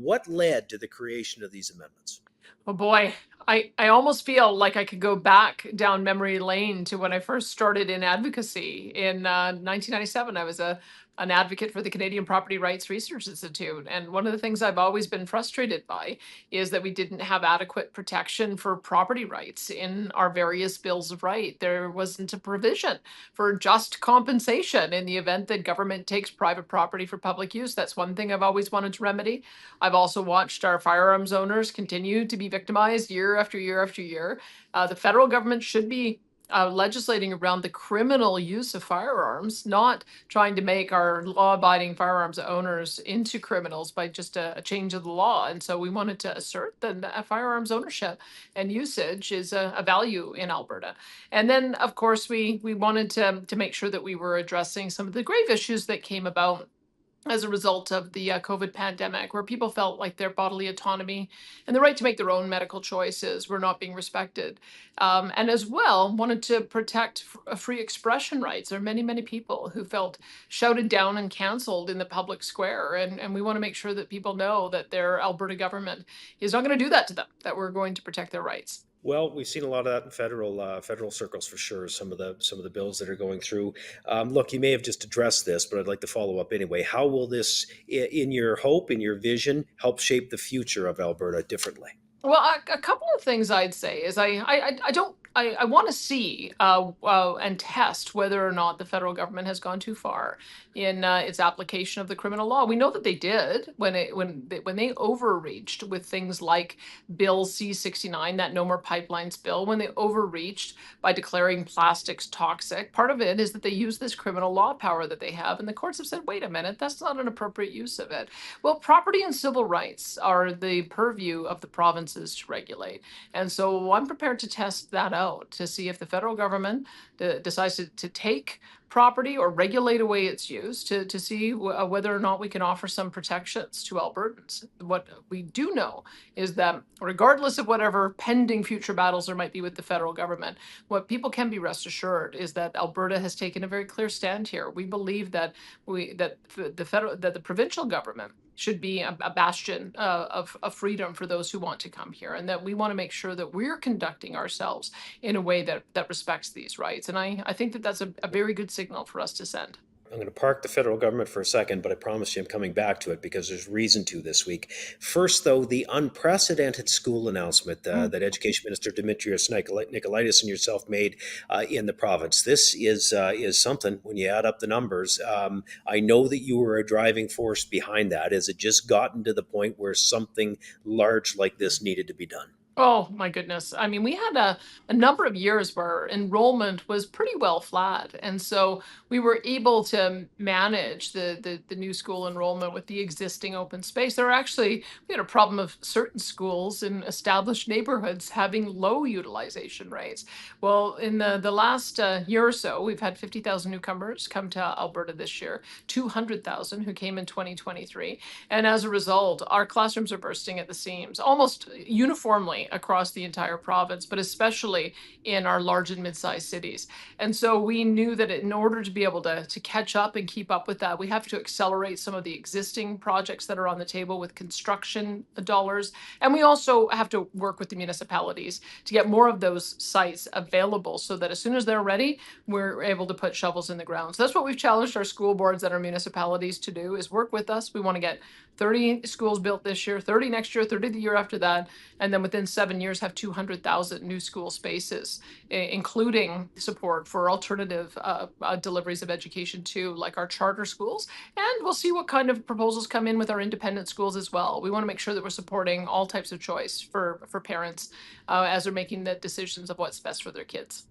What led to the creation of these amendments? Oh boy, I almost feel like I could go back down memory lane to when I first started in advocacy in 1997. I was an advocate for the Canadian Property Rights Research Institute, and one of the things I've always been frustrated by is that we didn't have adequate protection for property rights in our various bills of right. There wasn't a provision for just compensation in the event that government takes private property for public use. That's one thing I've always wanted to remedy. I've also watched our firearms owners continue to be victimized year after year after year. The federal government should be legislating around the criminal use of firearms, not trying to make our law abiding firearms owners into criminals by just a change of the law. And so we wanted to assert that firearms ownership and usage is a value in Alberta. And then, of course, we wanted to make sure that we were addressing some of the grave issues that came about as a result of the COVID pandemic, where people felt like their bodily autonomy and the right to make their own medical choices were not being respected. And as well, wanted to protect free expression rights. There are many, many people who felt shouted down and canceled in the public square. And we want to make sure that people know that their Alberta government is not going to do that to them, that we're going to protect their rights. Well, we've seen a lot of that in federal circles for sure. Some of the bills that are going through. Look, you may have just addressed this, but I'd like to follow up anyway. How will this, in your hope, in your vision, help shape the future of Alberta differently? Well, a couple of things I'd say is I don't I want to see and test whether or not the federal government has gone too far in its application of the criminal law. We know that they did when they overreached with things like Bill C-69, that No More Pipelines bill, when they overreached by declaring plastics toxic. Part of it is that they use this criminal law power that they have, and the courts have said, wait a minute, that's not an appropriate use of it. Well, property and civil rights are the purview of the provinces to regulate. And so I'm prepared to test that out to see if the federal government decides to take property or regulate away its use to see whether or not we can offer some protections to Albertans. What we do know is that regardless of whatever pending future battles there might be with the federal government, what people can be rest assured is that Alberta has taken a very clear stand here. We believe that the provincial government should be a bastion of freedom for those who want to come here, and that we want to make sure that we're conducting ourselves in a way that respects these rights. And I think that that's a very good signal for us to send. I'm going to park the federal government for a second, but I promise you I'm coming back to it because there's reason to this week. First, though, the unprecedented school announcement that Education Minister Dimitrios Nicolaitis and yourself made in the province. This is something when you add up the numbers. I know that you were a driving force behind that. Has it just gotten to the point where something large like this needed to be done? Oh my goodness. I mean, we had a number of years where enrollment was pretty well flat. And so we were able to manage the new school enrollment with the existing open space. We had a problem of certain schools in established neighborhoods having low utilization rates. Well, in the last year or so, we've had 50,000 newcomers come to Alberta this year, 200,000 who came in 2023. And as a result, our classrooms are bursting at the seams almost uniformly across the entire province, but especially in our large and mid-sized cities. And so we knew that in order to be able to catch up and keep up with that, we have to accelerate some of the existing projects that are on the table with construction dollars. And we also have to work with the municipalities to get more of those sites available so that as soon as they're ready, we're able to put shovels in the ground. So that's what we've challenged our school boards and our municipalities to do, is work with us. We want to get 30 schools built this year, 30 next year, 30 the year after that, and then within 7 years have 200,000 new school spaces, including support for alternative deliveries of education too, like our charter schools. And we'll see what kind of proposals come in with our independent schools as well. We want to make sure that we're supporting all types of choice for parents as they're making the decisions of what's best for their kids.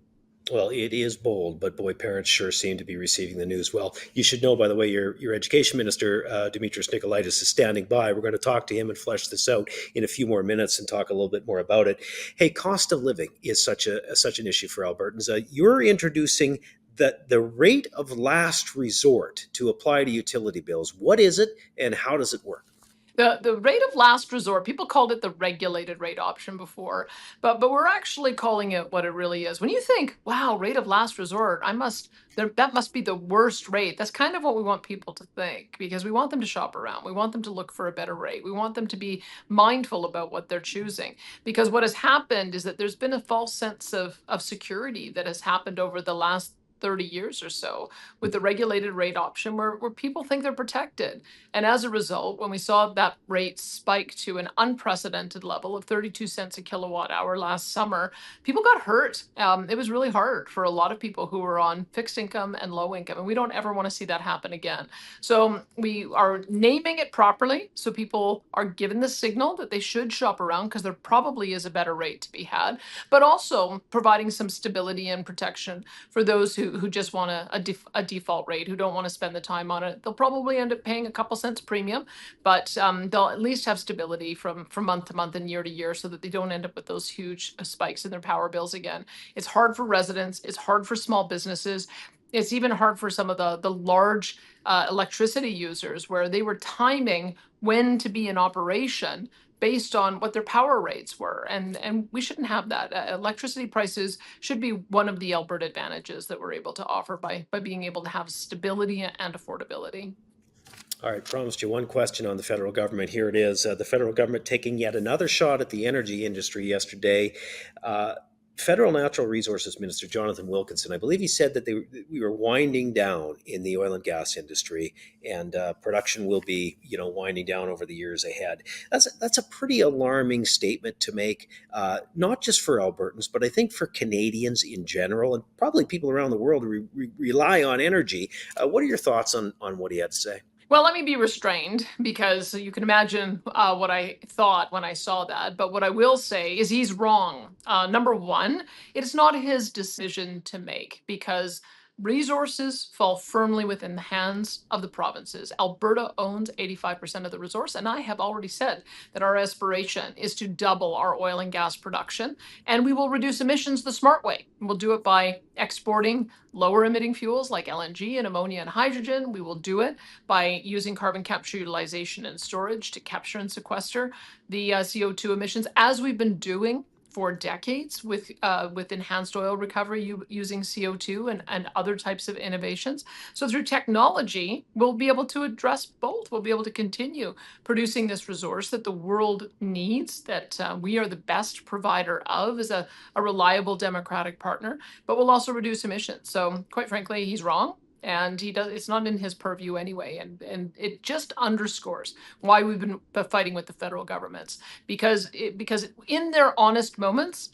Well, it is bold, but boy, parents sure seem to be receiving the news well. You should know, by the way, your education minister, Dimitrios Nicolaitis, is standing by. We're going to talk to him and flesh this out in a few more minutes and talk a little bit more about it. Hey, cost of living is such an issue for Albertans. You're introducing the rate of last resort to apply to utility bills. What is it, and how does it work? The rate of last resort, people called it the regulated rate option before, but we're actually calling it what it really is. When you think, wow, rate of last resort, that must be the worst rate. That's kind of what we want people to think, because we want them to shop around. We want them to look for a better rate. We want them to be mindful about what they're choosing. Because what has happened is that there's been a false sense of security that has happened over the last 30 years or so with the regulated rate option where people think they're protected. And as a result, when we saw that rate spike to an unprecedented level of 32 cents a kilowatt hour last summer, people got hurt. It was really hard for a lot of people who were on fixed income and low income. And we don't ever want to see that happen again. So we are naming it properly so people are given the signal that they should shop around because there probably is a better rate to be had, but also providing some stability and protection for those who just want a default rate, who don't want to spend the time on it. They'll probably end up paying a couple cents premium, but they'll at least have stability from month to month and year to year so that they don't end up with those huge spikes in their power bills again. It's hard for residents. It's hard for small businesses. It's even hard for some of the large electricity users where they were timing when to be in operation based on what their power rates were. And we shouldn't have that. Electricity prices should be one of the Alberta advantages that we're able to offer by being able to have stability and affordability. All right, promised you one question on the federal government. Here it is. The federal government taking yet another shot at the energy industry yesterday. Uh, Federal Natural Resources Minister Jonathan Wilkinson, I believe he said that we were winding down in the oil and gas industry, and production will be, winding down over the years ahead. That's a pretty alarming statement to make, not just for Albertans, but I think for Canadians in general, and probably people around the world who rely on energy. What are your thoughts on what he had to say? Well, let me be restrained because you can imagine what I thought when I saw that. But what I will say is he's wrong. Number one, it's not his decision to make because resources fall firmly within the hands of the provinces. Alberta owns 85% of the resource. And I have already said that our aspiration is to double our oil and gas production. And we will reduce emissions the smart way. We'll do it by exporting lower emitting fuels like LNG and ammonia and hydrogen. We will do it by using carbon capture, utilization, and storage to capture and sequester the CO2 emissions, as we've been doing for decades with enhanced oil recovery using CO2 and other types of innovations. So through technology, we'll be able to address both. We'll be able to continue producing this resource that the world needs, that we are the best provider of as a reliable democratic partner, but we'll also reduce emissions. So quite frankly, he's wrong. And it's not in his purview anyway. And it just underscores why we've been fighting with the federal governments, because in their honest moments,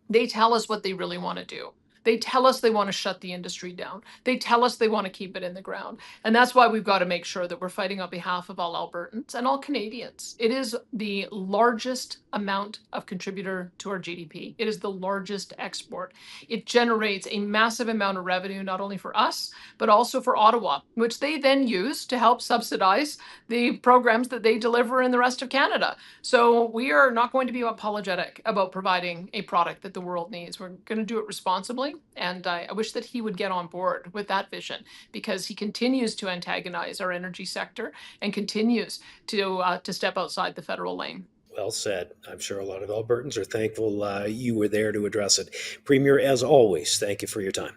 they tell us what they really want to do. They tell us they want to shut the industry down. They tell us they want to keep it in the ground. And that's why we've got to make sure that we're fighting on behalf of all Albertans and all Canadians. It is the largest amount of contributor to our GDP. It is the largest export. It generates a massive amount of revenue, not only for us, but also for Ottawa, which they then use to help subsidize the programs that they deliver in the rest of Canada. So we are not going to be apologetic about providing a product that the world needs. We're going to do it responsibly. And I wish that he would get on board with that vision, because he continues to antagonize our energy sector and continues to step outside the federal lane. Well said. I'm sure a lot of Albertans are thankful you were there to address it. Premier, as always, thank you for your time.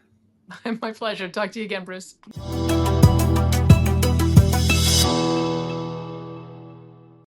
My pleasure. Talk to you again, Bruce.